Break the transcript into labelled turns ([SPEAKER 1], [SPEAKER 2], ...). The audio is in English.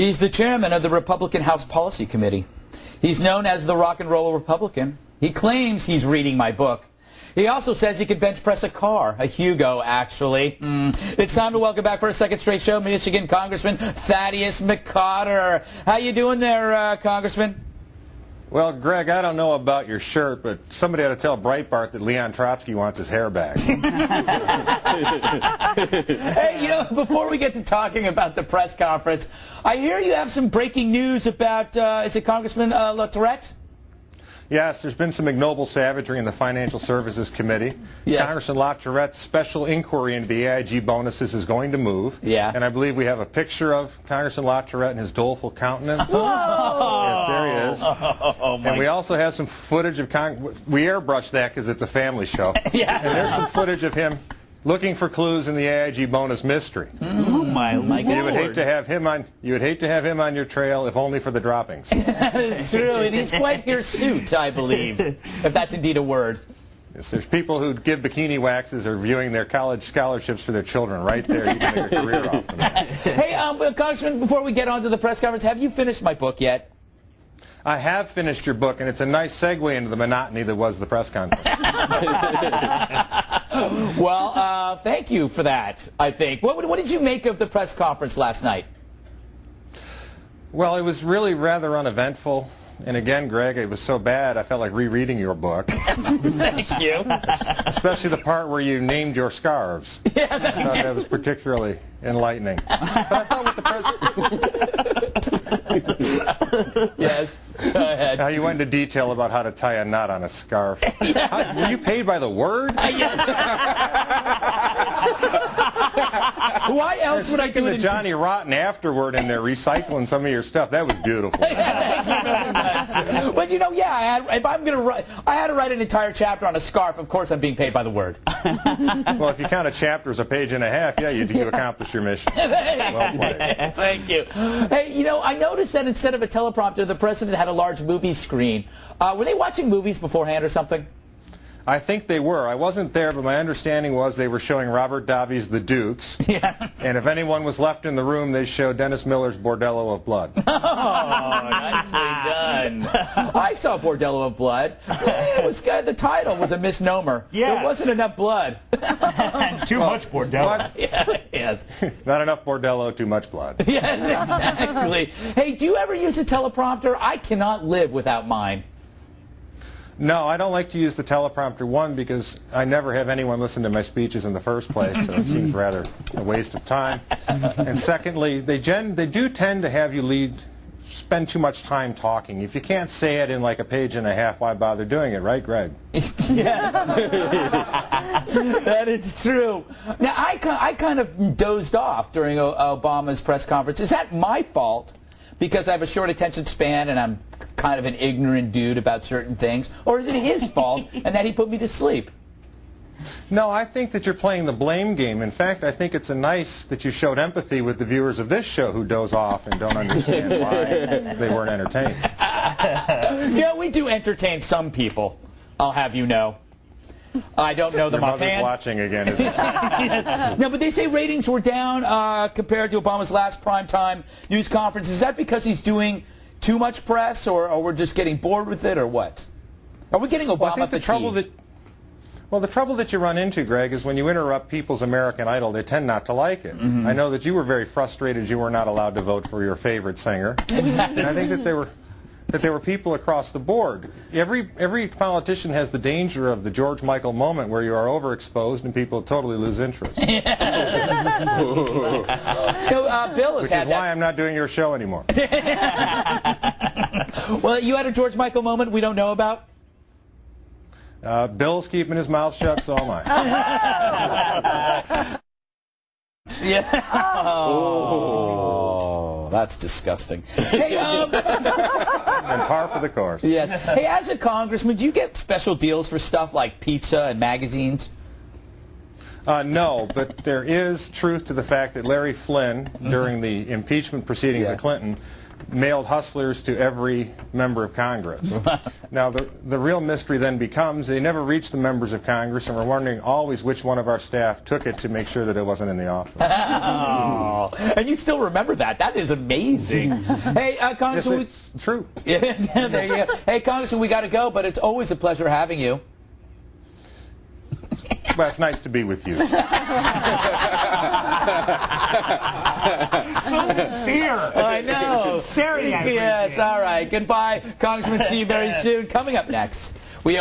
[SPEAKER 1] He's the chairman of the Republican House Policy Committee. He's known as the rock and roll Republican. He claims he's reading my book. He also says he could bench press a car, a Hugo, actually. It's time to welcome back for a second straight show, Michigan Congressman Thaddeus McCotter. How you doing there, Congressman?
[SPEAKER 2] Well, Greg, I don't know about your shirt, but somebody ought to tell Breitbart that Leon Trotsky wants his hair back.
[SPEAKER 1] Hey, you know, before we get to talking about the press conference, I hear you have some breaking news about, is it Congressman Tourette?
[SPEAKER 2] Yes, there's been some ignoble savagery in the Financial Services Committee.
[SPEAKER 1] Yes.
[SPEAKER 2] Congressman LaTourette's special inquiry into the AIG bonuses is going to move.
[SPEAKER 1] Yeah.
[SPEAKER 2] And I believe we have a picture of Congressman LaTourette and his doleful countenance.
[SPEAKER 1] Whoa!
[SPEAKER 2] Yes, there he is. And we also have some footage of we airbrushed that because it's a family show.
[SPEAKER 1] Yeah.
[SPEAKER 2] And there's some footage of him looking for clues in the AIG bonus mystery.
[SPEAKER 1] Oh my Lord!
[SPEAKER 2] You would hate to have him on. You would hate to have him on your trail, if only for the droppings.
[SPEAKER 1] It's true, and he's quite hirsute, I believe, if that's indeed a word.
[SPEAKER 2] Yes, there's people who give bikini waxes or viewing their college scholarships for their children. Right there, you can make a career off of that.
[SPEAKER 1] Hey, Congressman, before we get on to the press conference, have you finished my book yet?
[SPEAKER 2] I have finished your book, and it's a nice segue into the monotony that was the press conference.
[SPEAKER 1] Well, thank you for that, I think. What did you make of the press conference last night?
[SPEAKER 2] Well, it was really rather uneventful. And again, Greg, it was so bad, I felt like rereading your book.
[SPEAKER 1] Thank you.
[SPEAKER 2] Especially the part where you named your scarves.
[SPEAKER 1] Yeah,
[SPEAKER 2] I thought that was particularly enlightening. But I thought with the
[SPEAKER 1] Yes, go ahead.
[SPEAKER 2] Now you went into detail about how to tie a knot on a scarf. Were you paid by the word?
[SPEAKER 1] Why else would I do
[SPEAKER 2] it? The Johnny Rotten afterward in there, recycling some of your stuff. That was beautiful.
[SPEAKER 1] But you know, yeah, I had to write an entire chapter on a scarf. Of course, I'm being paid by the word.
[SPEAKER 2] Well, if you count a chapter as a page and a half, yeah, you accomplished your mission. Well played.
[SPEAKER 1] Thank you. Hey, you know, I noticed that instead of a teleprompter, the president had a large movie screen. Were they watching movies beforehand or something?
[SPEAKER 2] I think they were. I wasn't there, but my understanding was they were showing Robert Davi's The Dukes.
[SPEAKER 1] Yeah.
[SPEAKER 2] And if anyone was left in the room, they showed Dennis Miller's Bordello of Blood.
[SPEAKER 1] Oh, nicely done. I saw Bordello of Blood. It was good. The title was a misnomer.
[SPEAKER 3] Yes.
[SPEAKER 1] There wasn't enough blood.
[SPEAKER 3] Too much Bordello.
[SPEAKER 1] Yeah, yes.
[SPEAKER 2] Not enough Bordello, too much blood.
[SPEAKER 1] Yes, exactly. Hey, do you ever use a teleprompter? I cannot live without mine.
[SPEAKER 2] No, I don't like to use the teleprompter, one, because I never have anyone listen to my speeches in the first place, so it seems rather a waste of time. And secondly, they do tend to have you spend too much time talking. If you can't say it in like a page and a half, why bother doing it, right, Greg?
[SPEAKER 1] Yeah. That is true. Now, I kind of dozed off during Obama's press conference. Is that my fault because I have a short attention span and I'm kind of an ignorant dude about certain things? Or is it his fault and that he put me to sleep?
[SPEAKER 2] No, I think that you're playing the blame game. In fact, I think it's nice that you showed empathy with the viewers of this show who doze off and don't understand why they weren't entertained.
[SPEAKER 1] Yeah, we do entertain some people, I'll have you know. I don't know them offhand.
[SPEAKER 2] Your mother's watching again, isn't she?
[SPEAKER 1] No, but they say ratings were down compared to Obama's last primetime news conference. Is that because he's doing too much press, or we're just getting bored with it, or what? Are we getting Obama fatigue?
[SPEAKER 2] The trouble that you run into, Greg, is when you interrupt people's American Idol, they tend not to like it. Mm-hmm. I know that you were very frustrated you were not allowed to vote for your favorite singer. And I think that there were people across the board. Every politician has the danger of the George Michael moment where you are overexposed and people totally lose interest.
[SPEAKER 1] Bill has
[SPEAKER 2] Which is why I'm not doing your show anymore.
[SPEAKER 1] Well, you had a George Michael moment we don't know about?
[SPEAKER 2] Bill's keeping his mouth shut, so am I.
[SPEAKER 1] Yeah. Oh, that's disgusting. Hey,
[SPEAKER 2] and par for the course.
[SPEAKER 1] Yeah. Hey, as a congressman, do you get special deals for stuff like pizza and magazines?
[SPEAKER 2] No, but there is truth to the fact that Larry Flynn, during the impeachment proceedings of Clinton, mailed hustlers to every member of Congress. Now, the real mystery then becomes they never reached the members of Congress, and we're wondering always which one of our staff took it to make sure that it wasn't in the office.
[SPEAKER 1] Oh, and you still remember that. That is amazing. Hey, Congressman.
[SPEAKER 2] Yes, it's true.
[SPEAKER 1] Yeah, there you go. Hey, Congressman, we got to go, but it's always a pleasure having you.
[SPEAKER 2] Well, it's nice to be with you.
[SPEAKER 3] So sincere.
[SPEAKER 1] I know.
[SPEAKER 3] Sincerity, I
[SPEAKER 1] Yes,
[SPEAKER 3] appreciate.
[SPEAKER 1] all right. Goodbye, Congressman. See you very soon. Coming up next,